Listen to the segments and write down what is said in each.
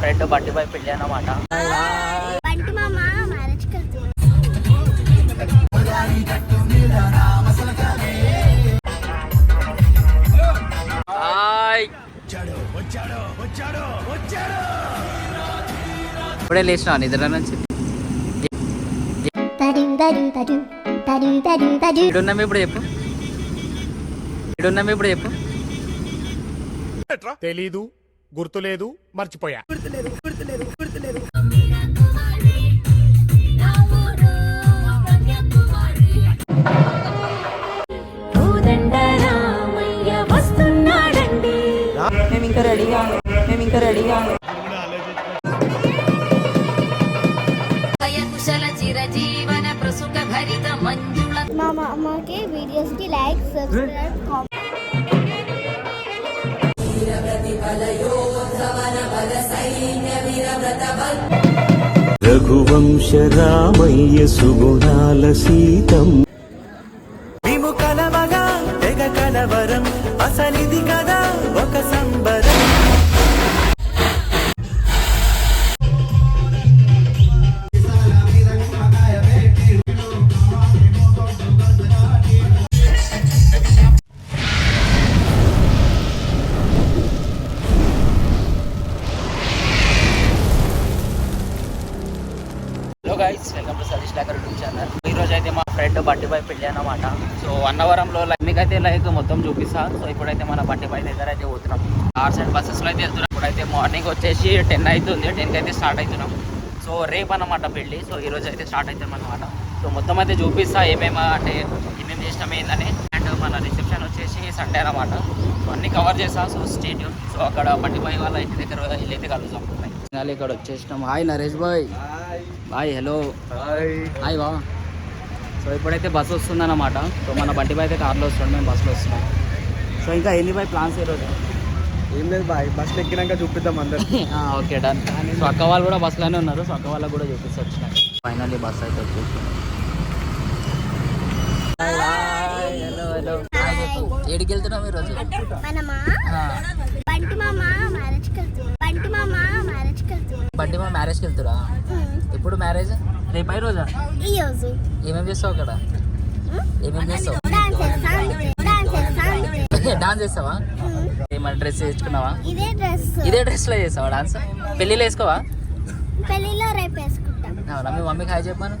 Friend బండి పై పెళ్ళి అన్నమాట. ఇప్పుడే లేచినా నిద్ర నుంచి. ఇడున్నాము ఇప్పుడు చెప్పు, ఇడున్నాము ఇప్పుడు చెప్పు. తెలీదు, గుర్తులేదు, మర్చిపోయా. మేము ఇంకా రెడీగా మా అమ్మకి వీడియోస్ కి లైక్ సబ్స్క్రైబ్ రఘువంశ రామయ్య సుగుణాల సీతం మేము కలవగా తెగ కలవరం అసలిది కదా ఒక సంబరం. Hello guys, welcome to Satish locker YouTube channel. ఈరోజు అయితే మా ఫ్రెండ్ బండి పై పెళ్ళి అన్నమాట. సో అన్నవరంలో మీకైతే లైక్ మొత్తం చూపిస్తా. సో ఇప్పుడైతే మన బండి పై దగ్గర అయితే పోతున్నాం. ఆర్ సైడ్ బస్సెస్లో అయితే వెళ్తున్నాం. ఇప్పుడైతే మార్నింగ్ వచ్చేసి 10 అవుతుంది. 10కి అయితే స్టార్ట్ అవుతున్నాం. సో రేపు అన్నమాట పెళ్ళి. సో ఈరోజు అయితే స్టార్ట్ అవుతాం అనమాట. సో మొత్తం అయితే చూపిస్తా ఏమేమి చేసినాం ఏందని. అండ్ మన రిసెప్షన్ వచ్చేసి సండే అనమాట. సో అన్నీ కవర్ చేస్తా. So state. సో అక్కడ బండి పై వాళ్ళ ఇంటి దగ్గర వెళ్ళైతే కలుద్దాం. ఇక్కడ వచ్చేసినాం. హాయ్ నరేష్ బాయ్. హాయ్, హలో, హాయ్ బా. సో ఇప్పుడైతే బస్సు వస్తుందన్నమాట. సో మన బండి పై అయితే కార్లో వస్తున్నాం, మేము బస్సులో వస్తున్నాం. సో ఇంకా ఎన్ని బై ప్లాన్స్ ఈరోజు? ఏం లేదు బాయ్, బస్సులు ఎక్కినాక చూపిద్దాం అందరు. Okay, done. సో అక్క వాళ్ళు కూడా బస్సులోనే ఉన్నారు. సో అక్క వాళ్ళకి కూడా చూపిస్తూ వచ్చినాయి. ఫైనల్లీ బస్ అయితే వచ్చేసి హలో హలో. ఏడికి వెళ్తున్నాం ఈరోజు? బండి మా మ్యారేజ్కి వెళ్తురా? ఎప్పుడు మ్యారేజ్? రేపు అయి రోజా? ఏమేమి చేస్తావు అక్కడ? ఏమేమి చేస్తావు? డాన్స్ చేస్తావా? ఏమైనా డ్రెస్ వేసుకున్నావా? ఇదే డ్రెస్ లో చేస్తావా డాన్స్? పెళ్ళిలో వేసుకోవా? పెళ్ళిలో రేపు వేసుకుంటాం. అవునా? మీ మమ్మీకి హాయ్ చెప్పాను.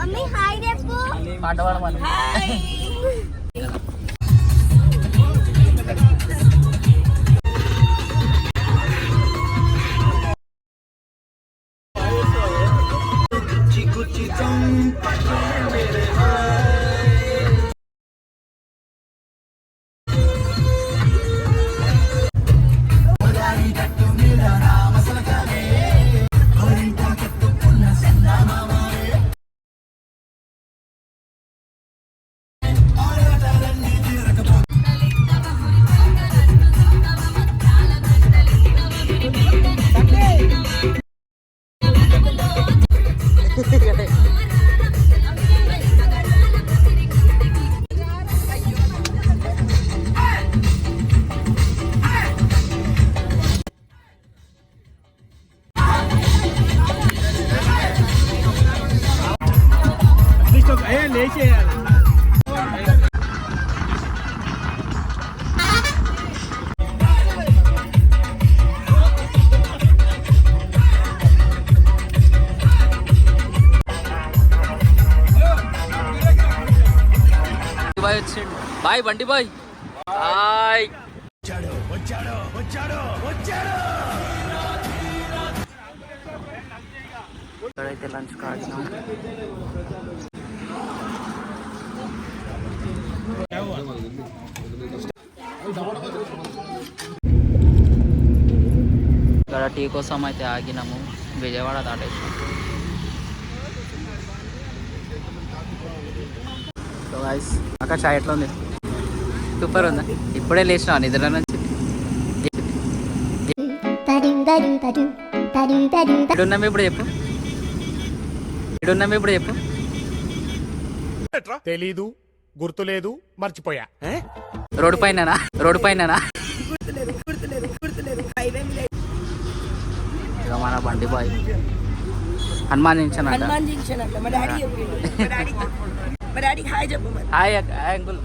మమ్మీ హాయ్ చెప్పు. పాట పాడమని. బాయ్ బండి బాయ్. హాయ్. ఇక్కడైతే లంచ్ కాగినాం. ఇక్కడ టీ కోసం అయితే ఆగినాము. విజయవాడ దాటేసాం. సో గైస్, అక్క చాయ్ ఎట్లా ఉంది? సూపర్ ఉందా? ఇప్పుడే లేచినా నిద్ర నుంచి. ఇడున్నాము ఇప్పుడు చెప్పు, ఇడున్నాము ఇప్పుడు చెప్పు. తెలీదు, గుర్తులేదు, మర్చిపోయా. రోడ్డు పైన ఇక మన బండి బాయ్ హనుమానించానంట. హనుమాన్ జంక్షన్ అంట మా డాడీ చెప్పిండు. మా డాడీకి హాయ్ చెప్పు మరి. Hi uncle.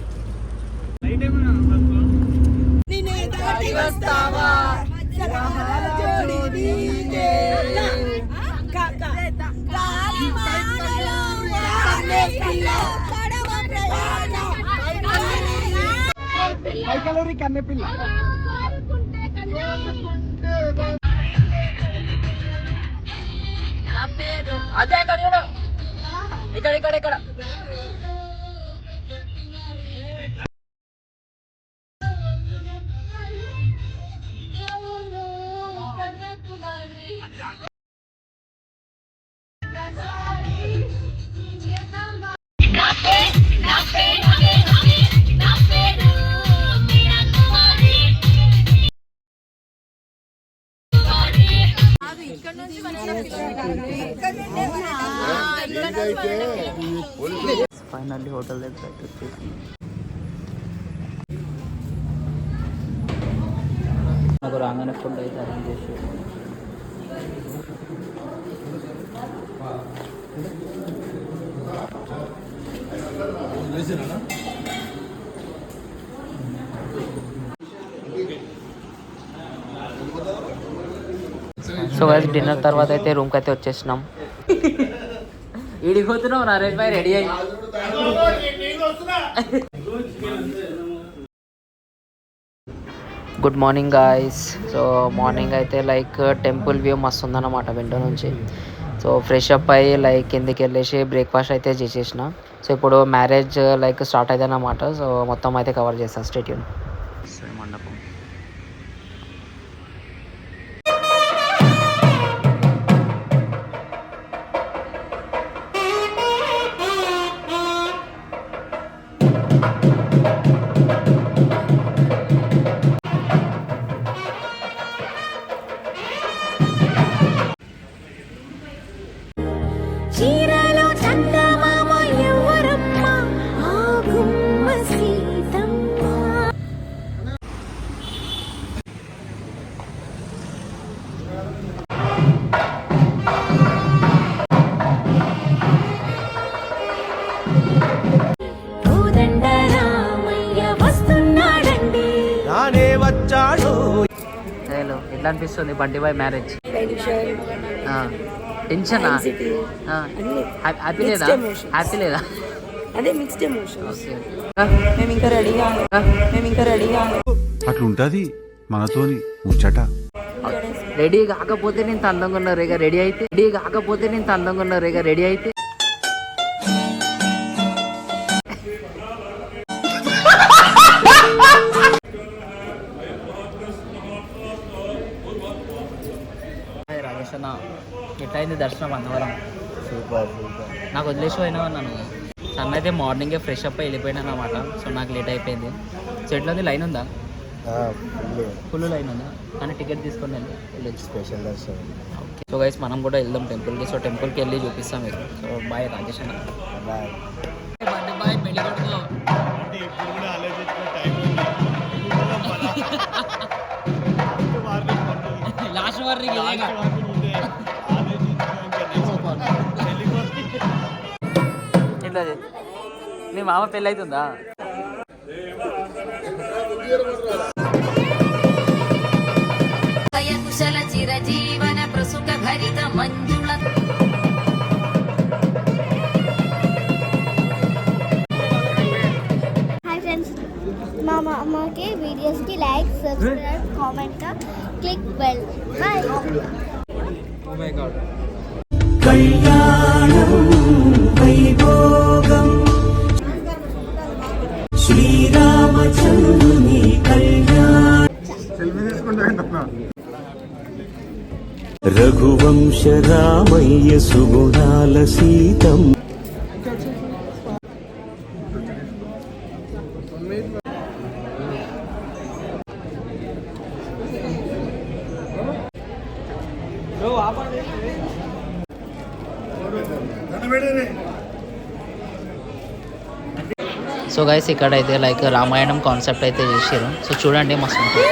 నిన్నే దాటి వస్తావా సలహాల జోడి నీకే. కాకా గాలి వానలో కన్నెపిల్ల కడవ ప్రయాణం కైకలూరి కన్నెపిల్ల. అదే ఇక్కడ ఫైనల్లీ హోటల్ దగ్గర వచ్చేసి నాకు రాగానే ఫుడ్ అయితే అరేంజ్ చేసి సో గైస్ డిన్నర్ తర్వాత అయితే రూమ్కి అయితే వచ్చేసినాం. ఈడిపోతున్నావు నరేష్ భాయ్ రెడీ అయ్యి. Good morning guys. So morning అయితే లైక్ టెంపుల్ వ్యూ మస్తు ఉందన్నమాట విండో నుంచి. సో ఫ్రెష్ అప్ అయ్యి లైక్ కిందికి వెళ్ళేసి బ్రేక్ఫాస్ట్ అయితే చేసేసిన. సో ఇప్పుడు మ్యారేజ్ లైక్ స్టార్ట్ అయితే అన్నమాట. సో మొత్తం అయితే కవర్ చేస్తాను. స్టేట్ యూన్. మండపం చీరలో చందమామ ఎవరమ్మ ఆ గుమ్మ సీతమ్మ. కోదండ రామయ్య వస్తున్నాడండి. రానే వచ్చాడు. హలో ఎట్లా అనిపిస్తుంది బండి బాయ్ మ్యారేజ్? టెన్షన్ టెన్షనా? యాంగ్జైటీ అన్ని హ్యాపీ లేదా? Mixed emotions. హ్యాపీ లేదా? అదే మిక్స్డ్ ఎమోషన్స్. ఓకే. మేము ఇంకా రెడీగా అట్లుంటది మనతోని ముచ్చట. రెడీ కాకపోతే నేను అందంగా ఉన్నారు ఇక రెడీ అయితే రాజేష్ అన్న ఎట్లయింది దర్శనం అన్నవరం? సూపర్. నాకు వదిలేసి పోయినావు అన్నాను. సన్ అయితే మార్నింగే ఫ్రెష్ అప్ వెళ్ళిపోయినా అన్నమాట. సో నాకు లేట్ అయిపోయింది. సో ఎట్లా ఉంది? లైన్ ఉందా? ఫుల్ లైన్ ఉందా? కానీ టికెట్ తీసుకొని వెళ్ళొచ్చు. స్పెషల్ దర్శనం. ఓకే. సో గైస్ మనం కూడా వెళ్దాం టెంపుల్కి. సో టెంపుల్కి వెళ్ళి చూపిస్తాం మీకు. సో బాయ్ రాజేష్ అన్న. బాయ్. బాయ్ పెళ్లి కొడుకు. లాస్ట్ వార్నింగ్ ఇదేగా. ఎట్లా నీ మామ పెళ్ళి అవుతుందా? కుశల చిరజీవన ప్రసుక భరిత మంజుళ హాయ్ ఫ్రెండ్స్, మా అమ్మకి వీడియోస్కి like subscribe comment click bell. Bye. కళ్యాణం వైభోగం శ్రీరామచంద్రుని కళ్యాణం రఘువంశ రామయ్య సుగుణాల సీతం సో గైస్ ఇక్కడ అయితే లైక్ రామాయణం కాన్సెప్ట్ అయితే చేసారు. సో చూడండి మస్తు ఉంటుంది.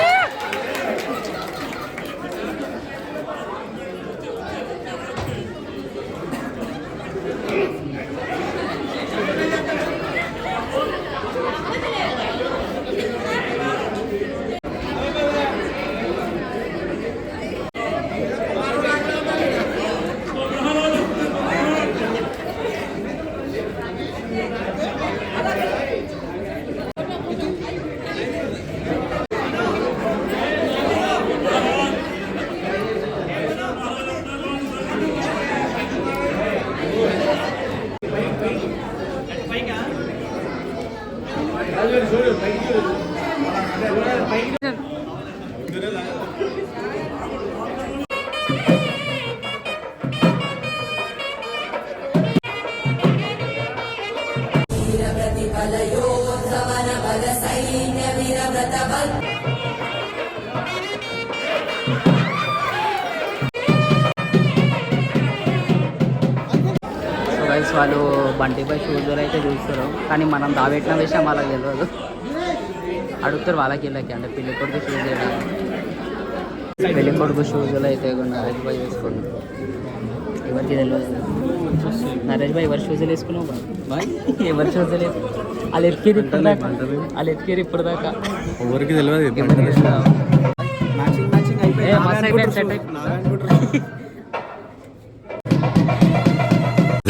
గైస్ వాళ్ళు బండిపై షూజులు అయితే చూస్తారు, కానీ మనం దాబెట్టిన విషయం వాళ్ళకి తెలియదు. అడుగుతారు వాళ్ళకి వీళ్ళకి, అంటే పెళ్లి కొడుకు షూజ్ పెళ్లి కొడుకు షూజులు అయితే నరేష్ భాయ్ వేసుకున్నాం. ఎవరికి తెలియదు. నరేష్ భాయ్ ఎవరు షూజులు వేసుకున్నావు బాయ్? ఎవరు షూజులు వేసుకున్నావు? వాళ్ళు ఎత్తికేది ఇప్పుడు దాకా, వాళ్ళు ఎత్తికేది ఇప్పుడు దాకా ఎవరికి తెలియదు.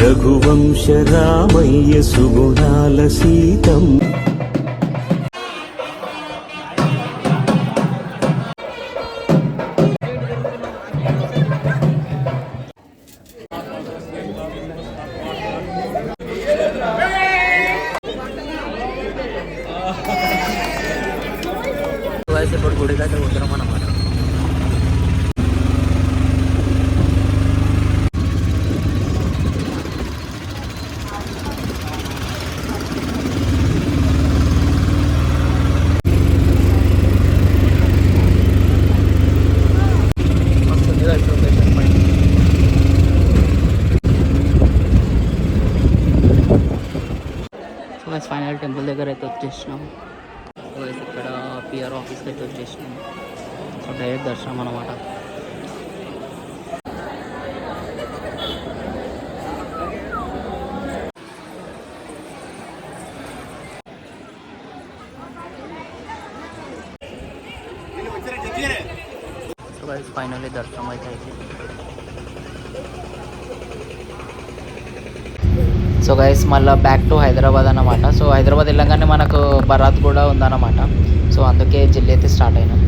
రఘువంశ రామయ్య సుగుణాల సీతం ఇప్పుడు గుడికైతే పోతున్నాం అన్నమాట. ఫైనల్ టెంపుల్ దగ్గర అయితే వచ్చేసినాం. ఇక్కడ పిఆర్ ఆఫీస్కి అయితే వచ్చేసినాం. సో డైరెక్ట్ దర్శనం అన్నమాట. సో గైస్ ఫైనల్లీ దర్శనం అయితే అయిపోయింది. సో గైస్ మళ్ళీ బ్యాక్ టు హైదరాబాద్ అన్నమాట. సో హైదరాబాద్ వెళ్ళగానే మనకు బరాత్ కూడా ఉందన్నమాట. సో అందుకే జల్లి అయితే స్టార్ట్ అయినాం.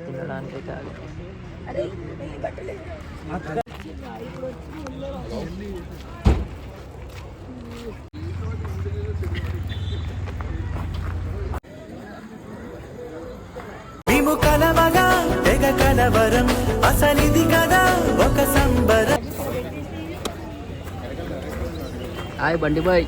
తినడానికి మేము కలవగా తెగ కలవరం అసలిది కదా ఒక సంబరం. హాయ్ బండి బాయ్.